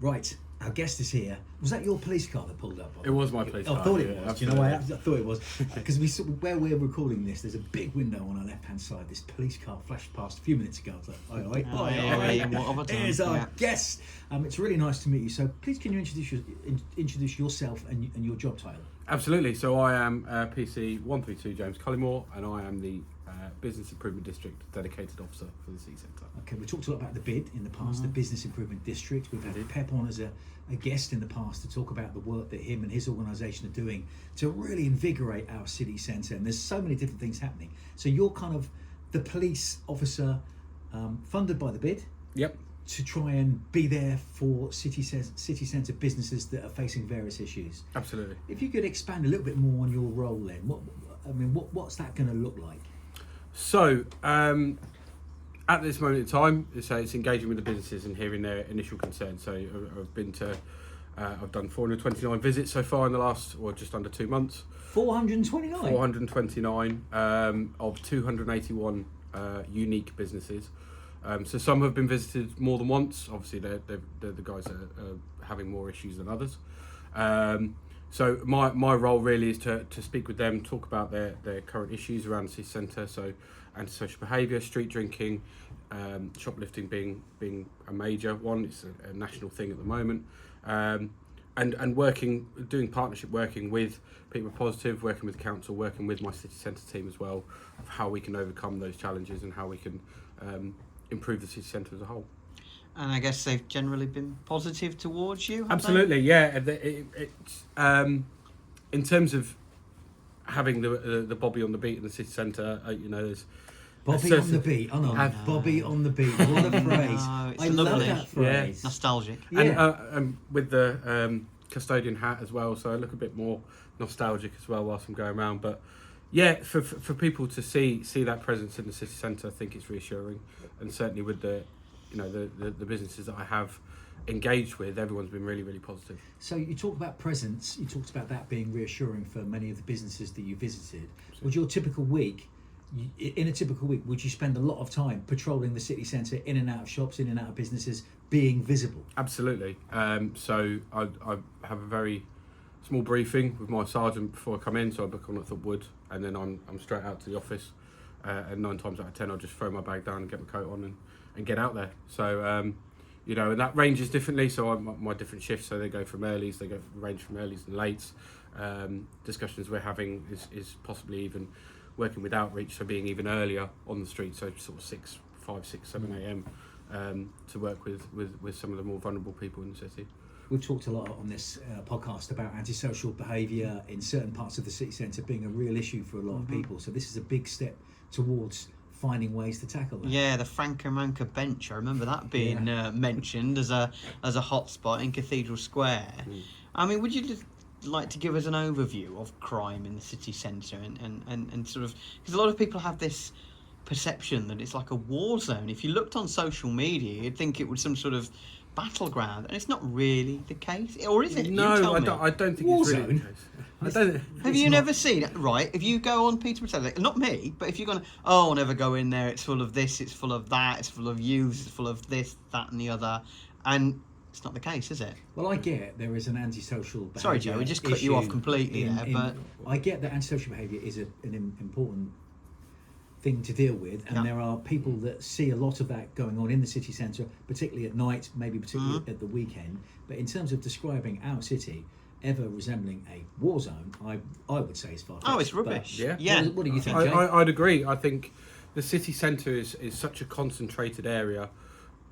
Right, our guest is here. Was that your police car that pulled up? It was my police car. I thought it was. Absolutely. Do you know why? I thought it was because where we're recording this, there's a big window on our left-hand side. This police car flashed past a few minutes ago. I was like, oi, here's our guest. It's really nice to meet you. So please, can you introduce yourself and your job title? Absolutely. So I am PC 132 James Cullimore, and I am the Business Improvement District dedicated officer for the city centre. Okay, we talked a lot about the BID in the past, the Business Improvement District. We've had Pep on as a guest in the past to talk about the work that him and his organisation are doing to really invigorate our city centre. And there's so many different things happening. So you're kind of the police officer funded by the BID. Yep. To try and be there for city centre businesses that are facing various issues. Absolutely. If you could expand a little bit more on your role then, what's that going to look like? So, at this moment in time, it's engaging with the businesses and hearing their initial concerns. So I've done 429 visits so far in the last, or just under 2 months. 429? 429 of 281 unique businesses. So some have been visited more than once. Obviously, they're the guys that are having more issues than others. So my role really is to speak with them, talk about their current issues around the city centre. So antisocial behaviour, street drinking, shoplifting being a major one. It's a national thing at the moment. And doing partnership working with Peterborough Positive, working with the council, working with my city centre team as well, of how we can overcome those challenges and how we can improve the city centre as a whole. And I guess they've generally been positive towards you, Absolutely, yeah. It's in terms of having the Bobby on the beat in the city centre, there's Bobby on the beat. Oh no, Bobby on the beat. What a phrase! I love that phrase. Yeah. Nostalgic. Yeah. And with the custodian hat as well, so I look a bit more nostalgic as well whilst I'm going around. But yeah, for people to see that presence in the city centre, I think it's reassuring, and certainly with the businesses that I have engaged with, everyone's been really, really positive. So you talk about presence, you talked about that being reassuring for many of the businesses that you visited. Would your typical week, would you spend a lot of time patrolling the city centre, in and out of shops, in and out of businesses, being visible? Absolutely. So I have a very small briefing with my sergeant before I come in, so I book on at Thorpe Wood, and then I'm straight out to the office, and 9 times out of 10 I'll just throw my bag down and get my coat on and get out there. So and that ranges differently, so my different shifts, so they go from earlies, range from earlies and lates. Discussions we're having is possibly even working with outreach, so being even earlier on the street, so sort of 5, 6, 7 a.m. To work with some of the more vulnerable people in the city. We've talked a lot on this podcast about antisocial behaviour in certain parts of the city centre being a real issue for a lot of people, so this is a big step towards finding ways to tackle that. Yeah, the Franco-Manca bench, I remember that being mentioned as a hot spot in Cathedral Square. I mean, would you just like to give us an overview of crime in the city centre and sort of, because a lot of people have this perception that it's like a war zone. If you looked on social media, you'd think it was some sort of battleground, and it's not really the case, or is it? No, I don't think it's really the case. Have you never seen it? Right, if you go on Peterborough, not me, but if you're going, I'll never go in there, it's full of this, it's full of that, it's full of youths, it's full of this, that and the other, and it's not the case, is it? Well, I get there is an antisocial behaviour. Sorry, Joe, we just cut you off completely there, but I get that antisocial behaviour is an important thing to deal with, and there are people that see a lot of that going on in the city centre, particularly at night, maybe particularly at the weekend. But in terms of describing our city ever resembling a war zone, I would say it's far-fetched. Oh, it's rubbish. Yeah. What do you think, Jay? I'd agree. I think the city centre is such a concentrated area.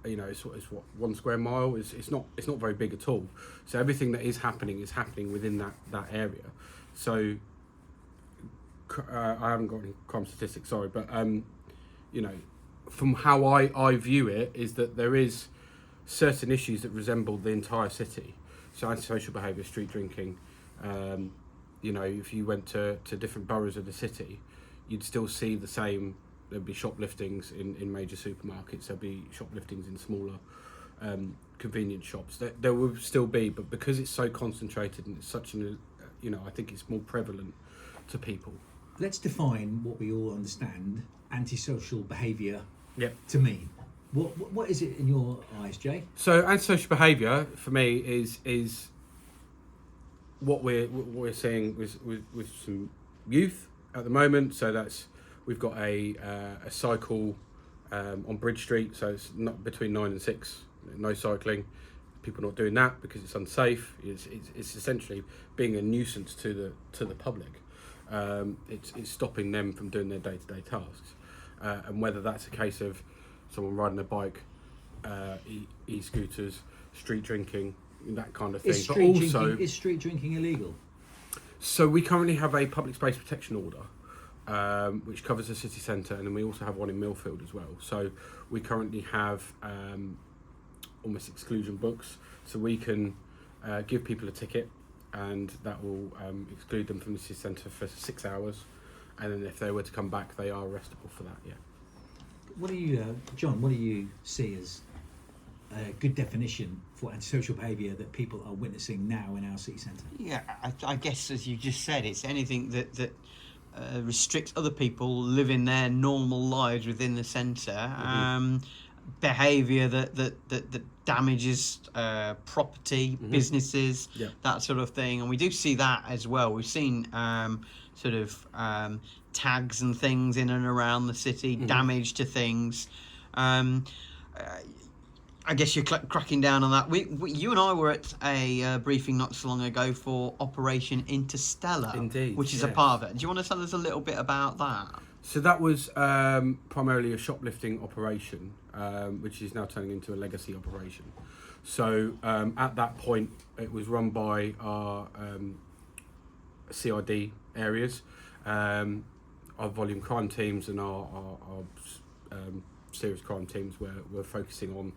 It's what 1 square mile. It's not very big at all. So everything that is happening within that area. So I haven't got any crime statistics, sorry, but from how I view it, is that there is certain issues that resemble the entire city. So antisocial behaviour, street drinking. If you went to different boroughs of the city, you'd still see the same. There'd be shopliftings in major supermarkets. There'd be shopliftings in smaller convenience shops. There will still be, but because it's so concentrated and it's such I think it's more prevalent to people. Let's define what we all understand antisocial behaviour Yep. to mean. What is it in your eyes, Jay? So antisocial behaviour for me is what we're seeing with some youth at the moment. So we've got a cycle on Bridge Street. So it's not between 9 and 6. No cycling. People not doing that because it's unsafe. It's essentially being a nuisance to the public. It's stopping them from doing their day-to-day tasks, and whether that's a case of someone riding a bike, e-scooters, street drinking, that kind of thing. Is street drinking illegal? So we currently have a public space protection order, which covers the city centre, and then we also have one in Millfield as well. So we currently have almost exclusion books, so we can give people a ticket, and that will exclude them from the city centre for 6 hours, and then if they were to come back, they are arrestable for that. Yeah. What do you, John? What do you see as a good definition for antisocial behaviour that people are witnessing now in our city centre? Yeah, I guess as you just said, it's anything that restricts other people living their normal lives within the centre. Behaviour that damages property, businesses, that sort of thing, and we do see that as well. We've seen tags and things in and around the city, damage to things. I guess you're cracking down on that. You and I were at a briefing not so long ago for Operation Interstellar, Indeed, which is a part of it. Do you want to tell us a little bit about that? So that was primarily a shoplifting operation, which is now turning into a legacy operation. So at that point, it was run by our CID areas, our volume crime teams, and our serious crime teams were focusing on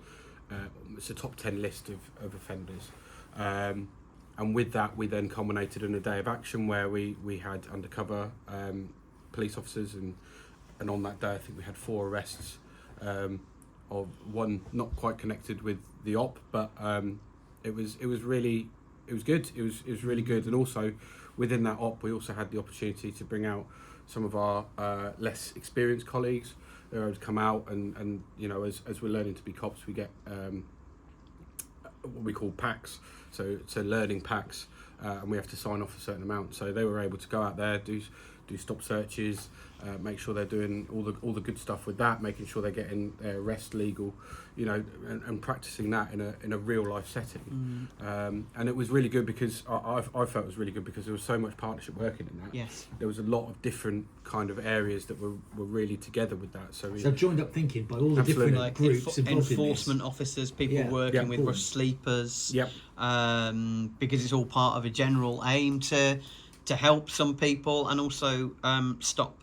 it's a top 10 list of offenders. And with that, we then culminated in a day of action where we had undercover police officers, and on that day I think we had 4 arrests, of one not quite connected with the op, but it was really good. It was really good. And also within that op we also had the opportunity to bring out some of our less experienced colleagues. They were able to come out and you know, as we're learning to be cops, we get what we call packs, so learning packs, and we have to sign off a certain amount. So they were able to go out there, do stop searches, make sure they're doing all the good stuff with that, making sure they're getting their arrest legal, you know, and practicing that in a real life setting. And it was really good because I felt it was really good because there was so much partnership working in that. Yes. There was a lot of different kind of areas that were really together with that. So joined up thinking by all the Absolutely. different groups involved enforcement officers, people working with rush sleepers. Yep. Because it's all part of a general aim to help some people and also stop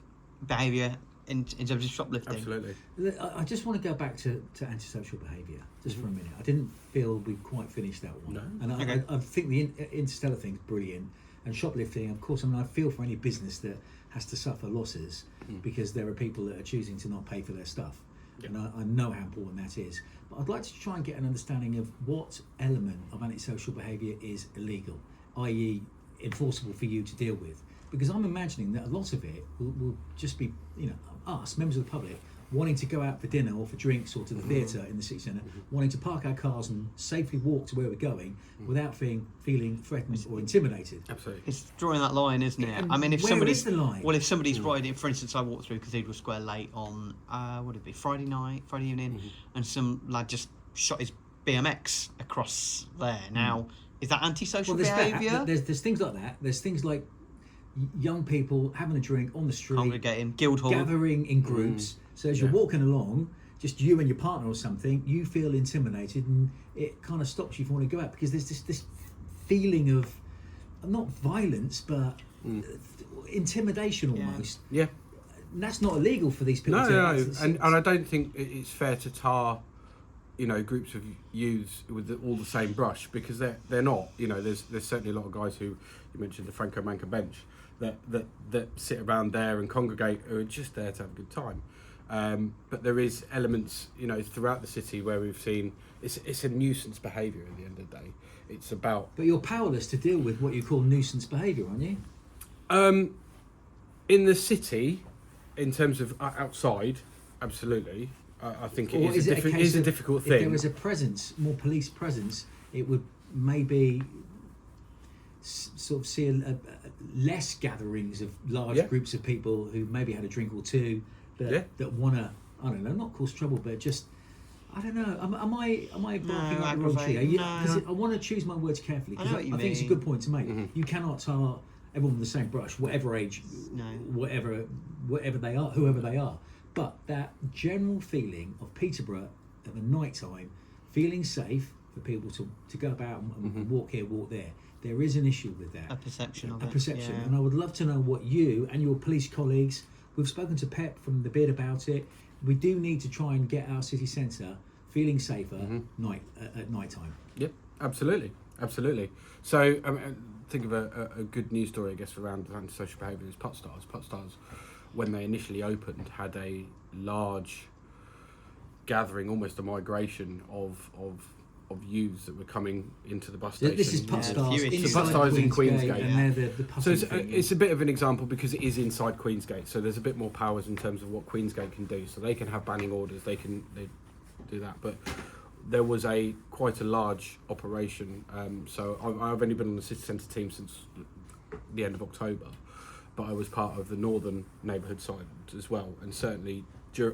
behaviour in terms of shoplifting. Absolutely. I just want to go back to antisocial behaviour just for a minute. I didn't feel we quite finished that one. No. And I think the Interstellar thing's brilliant. And shoplifting, of course, I mean, I feel for any business that has to suffer losses because there are people that are choosing to not pay for their stuff. Yep. And I know how important that is. But I'd like to try and get an understanding of what element of antisocial behaviour is illegal, i.e. enforceable for you to deal with. Because I'm imagining that a lot of it will just be, you know, us, members of the public, wanting to go out for dinner or for drinks or to the theatre in the city centre, wanting to park our cars and safely walk to where we're going without feeling threatened or intimidated. Absolutely. It's drawing that line, isn't it? And I mean, if where somebody's is the line? Well, if somebody's riding, for instance, I walked through Cathedral Square late on what would it be, Friday evening, and some lad just shot his BMX across there. Now, is that antisocial behaviour? There's things like that. There's things like young people having a drink on the street, congregating, Guildhall, gathering in groups. So as you're walking along, just you and your partner or something, you feel intimidated, and it kind of stops you from wanting to go out because there's this feeling of not violence but intimidation almost. Yeah. And that's not illegal for these people. No. And I don't think it's fair to tar, you know, groups of youths with all the same brush, because they're not. You know, there's certainly a lot of guys who, you mentioned the Franco Manca bench, that sit around there and congregate, who are just there to have a good time. But there is elements, you know, throughout the city where we've seen it's a nuisance behaviour at the end of the day. It's about. But you're powerless to deal with what you call nuisance behaviour, aren't you? In the city, in terms of outside, absolutely. I think Or it is a case of difficult if there thing. was a presence, more police presence, it would maybe sort of see less gatherings of large groups of people who maybe had a drink or two that want to, I don't know, not cause trouble, but just, I don't know. Am I barking up the wrong tree? Because I want to choose my words carefully, because I think it's a good point to make. You cannot tar everyone with the same brush, whatever age, whatever they are, whoever they are. But that general feeling of Peterborough at the night time, feeling safe for people to go about and walk here, walk there. There is an issue with that. A perception of it. A perception. Yeah. And I would love to know what you and your police colleagues, we've spoken to Pep from the Beard about it. We do need to try and get our city centre feeling safer at night time. Yep, absolutely. So think of a good news story, I guess, around antisocial behaviour is Puttstars. Puttstars, when they initially opened, had a large gathering, almost a migration of youths that were coming into the bus station. This is Puttstars inside Puttstars in Queensgate, Queensgate. and they're the So thing, it's a bit of an example because it is inside Queensgate, so there's a bit more powers in terms of what Queensgate can do. So they can have banning orders, they do that, but there was quite a large operation. So I've only been on the city centre team since the end of October, but I was part of the northern neighbourhood side as well, and certainly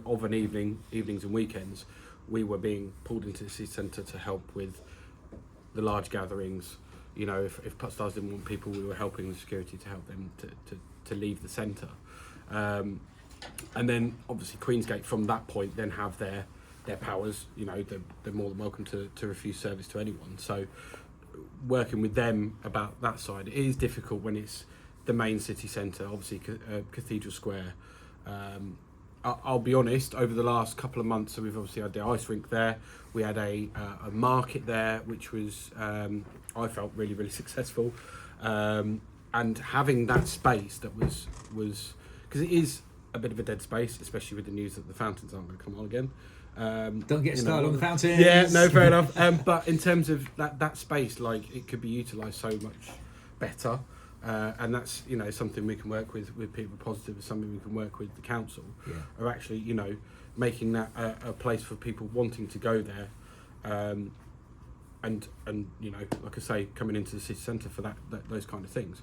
of an evenings and weekends, we were being pulled into the city centre to help with the large gatherings. You know, if Puttstars didn't want people, we were helping the security to help them to leave the centre. And then obviously Queensgate from that point then have their powers. You know, they're more than welcome to refuse service to anyone. So working with them about that side, it is difficult when it's the main city centre, obviously Cathedral Square. I'll be honest, over the last couple of months, so we've obviously had the ice rink there, we had a market there, which was, I felt really, really successful. And having that space that was, because it is a bit of a dead space, especially with the news that the fountains aren't going to come on again. Don't get started on the fountains. Yeah, no, fair enough. But in terms of that space, like, it could be utilised so much better. And that's, you know, something we can work with People Positive, is something we can work with the council, are actually, you know, making that a place for people wanting to go there, and you know, like I say, coming into the city centre for those kind of things.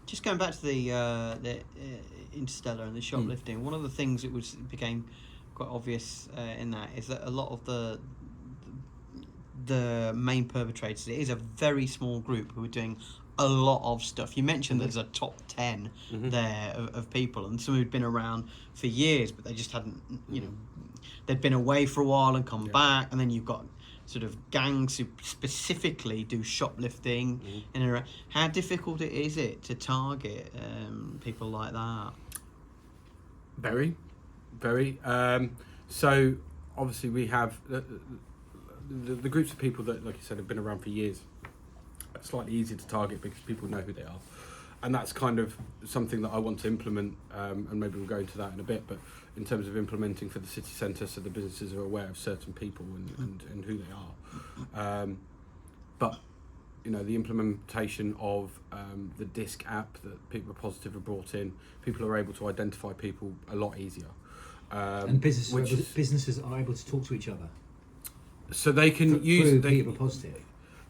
Just going back to the Interstellar and the shoplifting, one of the things that became quite obvious in that is that a lot of the main perpetrators, it is a very small group who are doing a lot of stuff. You mentioned there's a top 10 there of people, and some who'd been around for years, but they just hadn't, you know, they'd been away for a while and come back, and then you've got sort of gangs who specifically do shoplifting in and around. How difficult is it to target people like that? Very. So obviously we have the groups of people that, like you said, have been around for years. It's slightly easier to target because people know who they are, and that's kind of something that I want to implement, and maybe we'll go into that in a bit, but in terms of implementing for the city centre, so the businesses are aware of certain people and who they are. But you know, the implementation of the DISC app that People Positive have brought in, people are able to identify people a lot easier. And businesses are able to talk to each other. So they can use People Positive.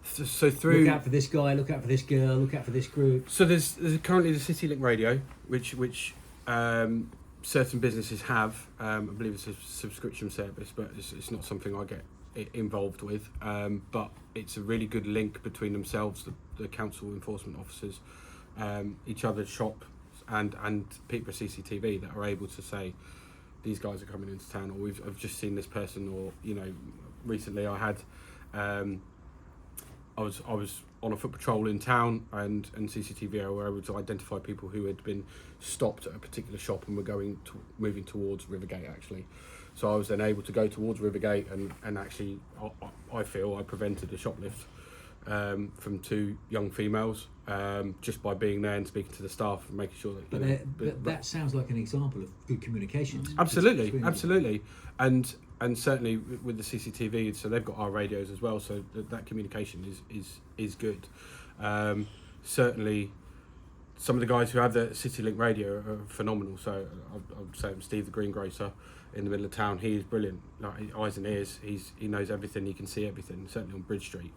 So through, look out for this guy, look out for this girl, look out for this group. So there's currently the City Link radio, which certain businesses have. I believe it's a subscription service, but it's not something I get involved with. But it's a really good link between themselves, the council enforcement officers, each other's shop, and Peterborough CCTV that are able to say, these guys are coming into town, or I've just seen this person, or, you know, recently I had. I was on a foot patrol in town, and CCTV were able to identify people who had been stopped at a particular shop and were moving towards Rivergate, actually. So I was then able to go towards Rivergate and actually, I feel I prevented a shoplift from two young females, just by being there and speaking to the staff and making sure that. But that sounds like an example of good communications. Absolutely, and certainly with the CCTV, so they've got our radios as well, so that communication is good. Certainly, some of the guys who have the CityLink radio are phenomenal. So I'd say Steve the greengrocer in the middle of town. He is brilliant. Like, eyes and ears. He knows everything. He can see everything. Certainly on Bridge Street.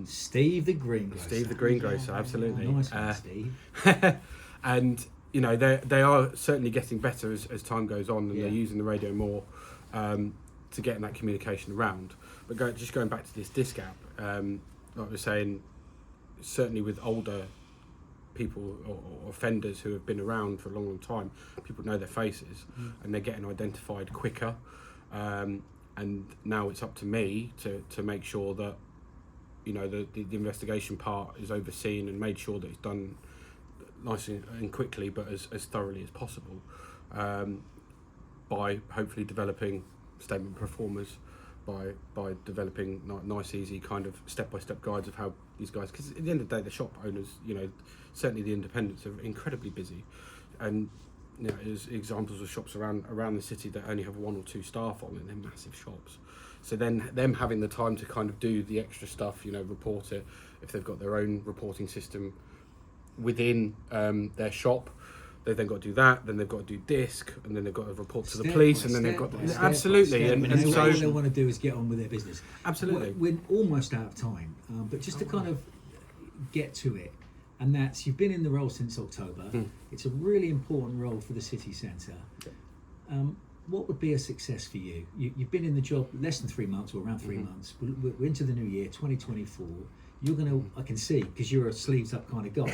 Steve the greengrocer. Steve the greengrocer, absolutely. Nice one, Steve. And you know they are certainly getting better as time goes on, and they're using the radio more to getting that communication around. But just going back to this disc app, like I was saying, certainly with older people or offenders who have been around for a long, long time, people know their faces and they're getting identified quicker. And now it's up to me to make sure that, you know, the investigation part is overseen and made sure that it's done nicely and quickly, but as thoroughly as possible, by hopefully developing statement performers, by developing nice, easy kind of step-by-step guides of how these guys, because at the end of the day, the shop owners, you know, certainly the independents are incredibly busy, and you know, there's examples of shops around the city that only have 1 or 2 staff on, and they're massive shops. So then them having the time to kind of do the extra stuff, you know, report it, if they've got their own reporting system within their shop, they've then got to do that, then they've got to do disc, and then they've got to report to the police, and then they've got to... Absolutely. And so all they want to do is get on with their business. Absolutely. We're almost out of time, but just to kind of get to it, and that's, you've been in the role since October. It's a really important role for the city centre. What would be a success for you? You've been in the job less than 3 months, or around 3 months. We're into the new year, 2024. You're going to, I can see, because you're a sleeves up kind of guy.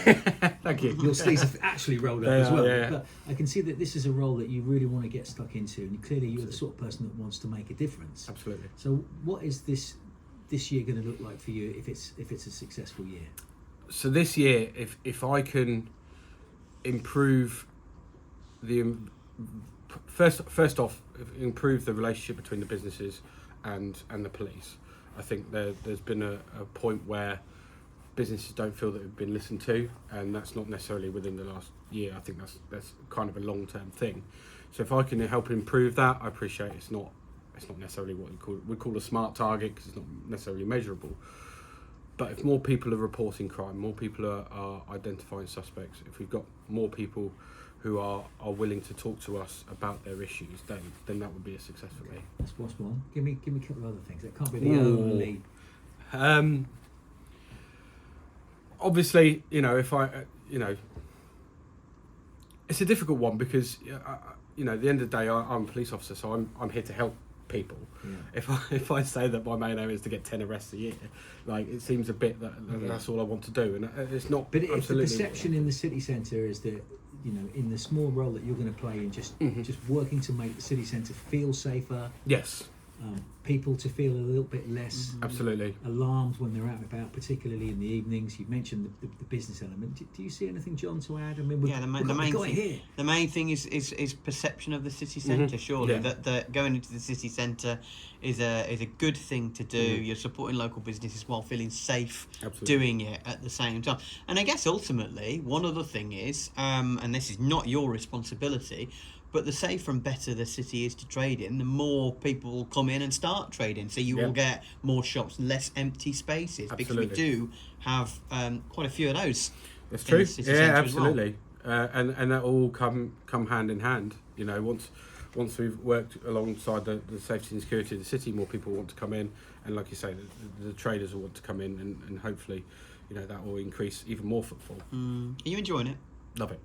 Thank you. Your sleeves are actually rolled up as well. Yeah. But I can see that this is a role that you really want to get stuck into, and clearly you're the sort of person that wants to make a difference. Absolutely. So what is this year going to look like for you if it's a successful year? So this year, if I can improve first off, improve the relationship between the businesses and the police. I think there's been a point where businesses don't feel that they've been listened to, and that's not necessarily within the last year. I think that's kind of a long-term thing. So if I can help improve that, I appreciate it's not necessarily what we call a smart target, because it's not necessarily measurable. But if more people are reporting crime, more people are identifying suspects, if we've got more people who are willing to talk to us about their issues, then that would be a success for me. That's what's one. Give me a couple of other things. That can't be the only. Obviously, you know, if I, you know, it's a difficult one because, you know, at the end of the day, I'm a police officer, so I'm here to help people. Yeah. If I say that my main aim is to get 10 arrests a year, like, it seems a bit that's all I want to do, and it's not. But if the perception in the city centre is that, you know, in the small role that you're going to play in, just working to make the city centre feel safer. Yes. People to feel a little bit less absolutely alarmed when they're out and about, particularly in the evenings. You've mentioned the business element. Do you see anything, John, to add? I mean, the main thing is perception of the city centre. Surely that going into the city centre is a good thing to do. You're supporting local businesses while feeling safe doing it at the same time. And I guess ultimately one other thing is, and this is not your responsibility, but the safer and better the city is to trade in, the more people will come in and start trading. So you will get more shops, less empty spaces, because we do have quite a few of those. That's true. Yeah, absolutely. And that all come hand in hand. You know, once we've worked alongside the safety and security of the city, more people want to come in, and like you say, the traders will want to come in, and hopefully, you know, that will increase even more footfall. Are you enjoying it? Love it.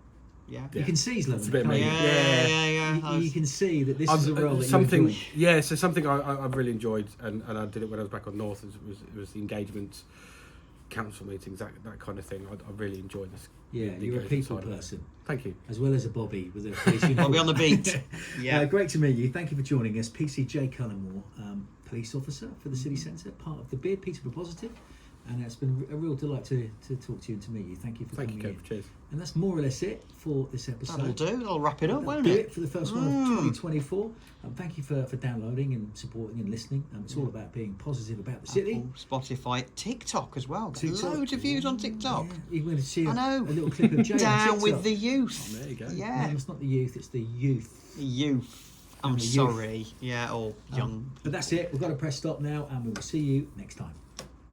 Yeah. You can see he's loving it. Yeah. You can see that this is a role that you enjoy. Yeah, so something I've really enjoyed, and I did it when I was back on North, was the engagements, council meetings, that kind of thing. I really enjoyed this. Yeah, you're a people person. Thank you. As well as a Bobby with a police uniform. Bobby on the beat. Yeah. Great to meet you. Thank you for joining us. PC Jay Cullimore, police officer for the city centre, part of the Beard Peterborough Positive. And it's been a real delight to talk to you and to meet you. Thank you for coming in. Cheers. And that's more or less it for this episode. That'll do. That'll wrap it up, won't it? it? For the first one of 2024. Thank you for downloading and supporting and listening. It's all about being positive about the city. Apple, Spotify, TikTok as well. Loads of views on TikTok. Yeah. You're going to see a little clip of Jay Down with the youth. Oh, there you go. Yeah. No, it's not the youth, it's the youth. Youth. I'm sorry. Yeah, or young. But that's it. We've got to press stop now, and we will see you next time.